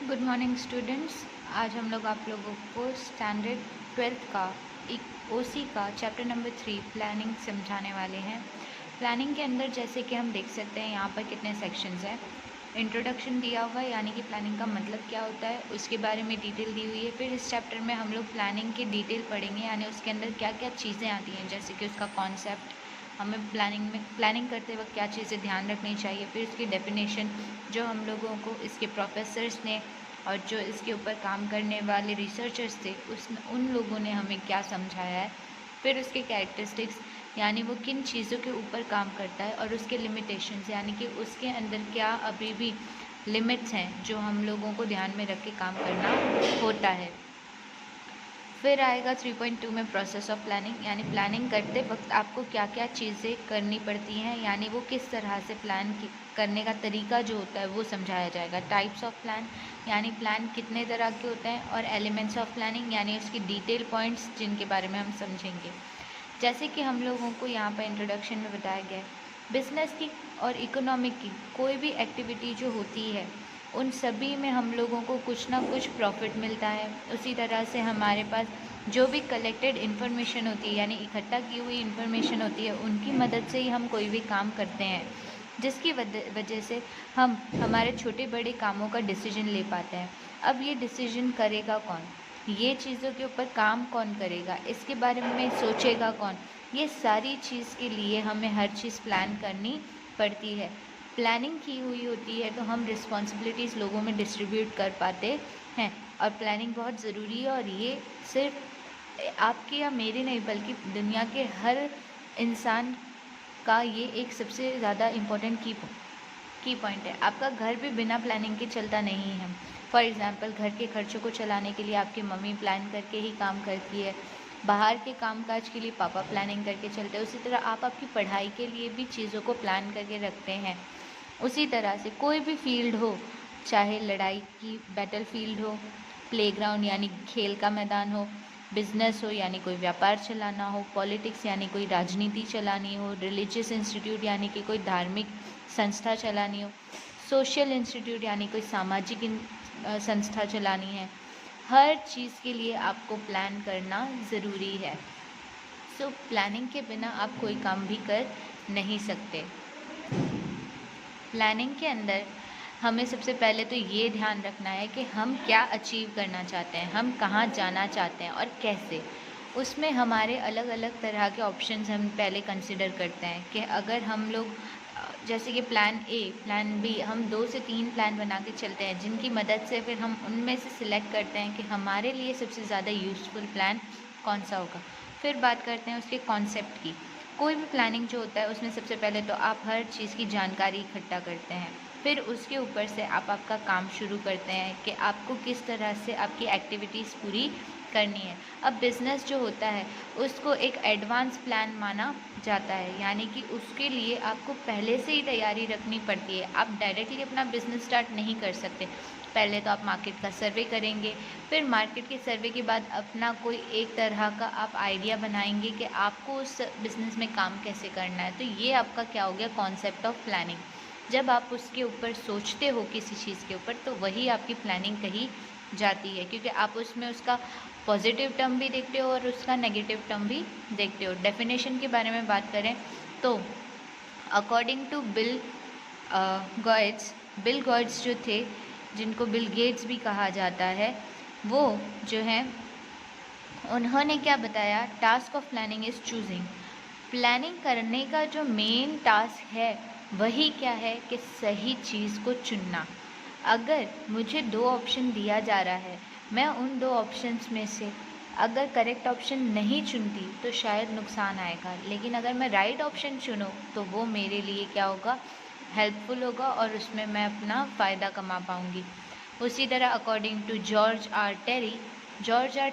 Good morning students. आज हम लोग आप लोगों को स्टैंडर्ड 12th का ओसी का चैप्टर नंबर 3 प्लानिंग समझाने वाले हैं। प्लानिंग के अंदर जैसे कि हम देख सकते हैं यहाँ पर कितने सेक्शंस हैं। इंट्रोडक्शन दिया हुआ है, यानी कि प्लानिंग का मतलब क्या होता है उसके बारे में डिटेल दी हुई है। फिर इस चैप्टर में हम लोग प्लानिंग की डिटेल पढ़ेंगे, यानी उसके अंदर क्या क्या चीज़ें आती हैं, जैसे कि उसका कॉन्सेप्ट, हमें प्लानिंग करते वक्त क्या चीज़ें ध्यान रखनी चाहिए, फिर उसकी डेफिनेशन जो हम लोगों को इसके प्रोफेसर्स ने और जो इसके ऊपर काम करने वाले रिसर्चर्स थे उन लोगों ने हमें क्या समझाया है, फिर उसके कैरेक्टरिस्टिक्स यानी वो किन चीज़ों के ऊपर काम करता है, और उसके लिमिटेशंस यानी कि उसके अंदर क्या अभी भी लिमिट्स हैं जो हम लोगों को ध्यान में रख के काम करना होता है। फिर आएगा 3.2 में प्रोसेस ऑफ प्लानिंग, यानी प्लानिंग करते वक्त आपको क्या क्या चीज़ें करनी पड़ती हैं, यानी वो किस तरह से करने का तरीका जो होता है वो समझाया जाएगा। टाइप्स ऑफ प्लान, यानी प्लान कितने तरह के होते हैं, और एलिमेंट्स ऑफ प्लानिंग यानी उसकी डिटेल पॉइंट्स जिनके बारे में हम समझेंगे। जैसे कि हम लोगों को यहाँ पर इंट्रोडक्शन में बताया गया है, बिजनेस की और इकोनॉमिक की कोई भी एक्टिविटी जो होती है उन सभी में हम लोगों को कुछ ना कुछ प्रॉफिट मिलता है। उसी तरह से हमारे पास जो भी कलेक्टेड इन्फॉर्मेशन होती है, यानी इकट्ठा की हुई इन्फॉर्मेशन होती है, उनकी मदद से ही हम कोई भी काम करते हैं, जिसकी वजह से हम हमारे छोटे बड़े कामों का डिसीजन ले पाते हैं। अब ये डिसीजन करेगा कौन, ये चीज़ों के ऊपर काम कौन करेगा, इसके बारे में सोचेगा कौन, ये सारी चीज़ के लिए हमें हर चीज़ प्लान करनी पड़ती है। प्लानिंग की हुई होती है तो हम रिस्पॉन्सिबिलिटीज़ लोगों में डिस्ट्रीब्यूट कर पाते हैं, और प्लानिंग बहुत ज़रूरी है। और ये सिर्फ आपके या मेरे नहीं बल्कि दुनिया के हर इंसान का ये एक सबसे ज़्यादा इम्पोर्टेंट की पॉइंट है। आपका घर भी बिना प्लानिंग के चलता नहीं है। फॉर एग्ज़ाम्पल, घर के खर्चों को चलाने के लिए आपकी मम्मी प्लान करके ही काम करती है, बाहर के कामकाज के लिए पापा प्लानिंग करके चलते हैं। उसी तरह आप आपकी पढ़ाई के लिए भी चीज़ों को प्लान करके रखते हैं। उसी तरह से कोई भी फील्ड हो, चाहे लड़ाई की बैटल फील्ड हो, प्लेग्राउंड यानी खेल का मैदान हो, बिजनेस हो यानी कोई व्यापार चलाना हो, पॉलिटिक्स यानी कोई राजनीति चलानी हो, रिलीजियस इंस्टीट्यूट यानी कि कोई धार्मिक संस्था चलानी हो, सोशल इंस्टीट्यूट यानी कोई सामाजिक संस्था चलानी है, हर चीज़ के लिए आपको प्लान करना ज़रूरी है। सो प्लानिंग के बिना आप कोई काम भी कर नहीं सकते। प्लानिंग के अंदर हमें सबसे पहले तो ये ध्यान रखना है कि हम क्या अचीव करना चाहते हैं, हम कहाँ जाना चाहते हैं और कैसे। उसमें हमारे अलग अलग तरह के ऑप्शंस हम पहले कंसिडर करते हैं कि अगर हम लोग जैसे कि प्लान ए, प्लान बी, हम 2 से 3 प्लान बना के चलते हैं, जिनकी मदद से फिर हम उनमें से सिलेक्ट करते हैं कि हमारे लिए सबसे ज़्यादा यूज़फुल प्लान कौन सा होगा। फिर बात करते हैं उसके कॉन्सेप्ट की। कोई भी प्लानिंग जो होता है उसमें सबसे पहले तो आप हर चीज़ की जानकारी इकट्ठा करते हैं, फिर उसके ऊपर से आप आपका काम शुरू करते हैं कि आपको किस तरह से आपकी एक्टिविटीज़ पूरी करनी है। अब बिज़नेस जो होता है उसको एक एडवांस प्लान माना जाता है, यानी कि उसके लिए आपको पहले से ही तैयारी रखनी पड़ती है। आप डायरेक्टली अपना बिज़नेस स्टार्ट नहीं कर सकते। पहले तो आप मार्केट का सर्वे करेंगे, फिर मार्केट के सर्वे के बाद अपना कोई एक तरह का आप आइडिया बनाएंगे कि आपको उस बिज़नेस में काम कैसे करना है। तो ये आपका क्या हो गया, कॉन्सेप्ट ऑफ प्लानिंग। जब आप उसके ऊपर सोचते हो किसी चीज़ के ऊपर, तो वही आपकी प्लानिंग कही जाती है, क्योंकि आप उसमें उसका पॉजिटिव टर्म भी देखते हो और उसका नेगेटिव टर्म भी देखते हो। डेफिनेशन के बारे में बात करें तो अकॉर्डिंग टू बिल गॉट्स जो थे, जिनको बिल गेट्स भी कहा जाता है, वो जो है उन्होंने क्या बताया, task of planning is choosing. Planning करने का जो मेन टास्क है वही क्या है कि सही चीज़ को चुनना। अगर मुझे 2 ऑप्शन दिया जा रहा है, मैं उन 2 ऑप्शंस में से अगर करेक्ट ऑप्शन नहीं चुनती तो शायद नुकसान आएगा, लेकिन अगर मैं राइट ऑप्शन चुनूँ तो वो मेरे लिए क्या होगा, हेल्पफुल होगा और उसमें मैं अपना फ़ायदा कमा पाऊँगी। उसी तरह according to George R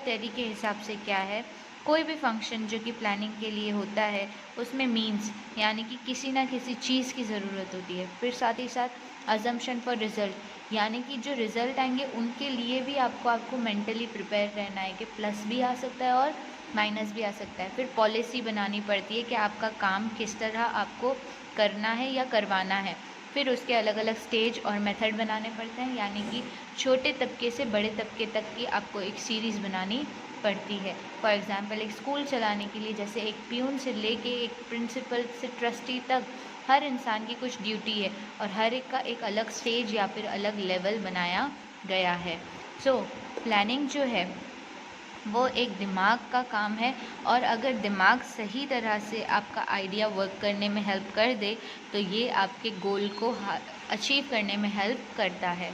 Terry के हिसाब से क्या है, कोई भी फंक्शन जो कि प्लानिंग के लिए होता है उसमें मीन्स यानी कि किसी ना किसी चीज़ की ज़रूरत होती है। फिर साथ ही साथ अजम्पशन फॉर रिज़ल्ट, यानी कि जो रिज़ल्ट आएंगे उनके लिए भी आपको मेंटली प्रिपेयर रहना है कि प्लस भी आ सकता है और माइनस भी आ सकता है। फिर पॉलिसी बनानी पड़ती है कि आपका काम किस तरह आपको करना है या करवाना है। फिर उसके अलग अलग स्टेज और मेथड बनाने पड़ते हैं, यानी कि छोटे तबके से बड़े तबके तक की आपको एक सीरीज़ बनानी पड़ती है। फॉर एग्ज़ाम्पल एक स्कूल चलाने के लिए जैसे एक प्यून से लेके एक प्रिंसिपल से ट्रस्टी तक हर इंसान की कुछ ड्यूटी है और हर एक का एक अलग स्टेज या फिर अलग लेवल बनाया गया है। सो प्लानिंग जो है वो एक दिमाग का काम है, और अगर दिमाग सही तरह से आपका आइडिया वर्क करने में हेल्प कर दे तो ये आपके गोल को अचीव करने में हेल्प करता है।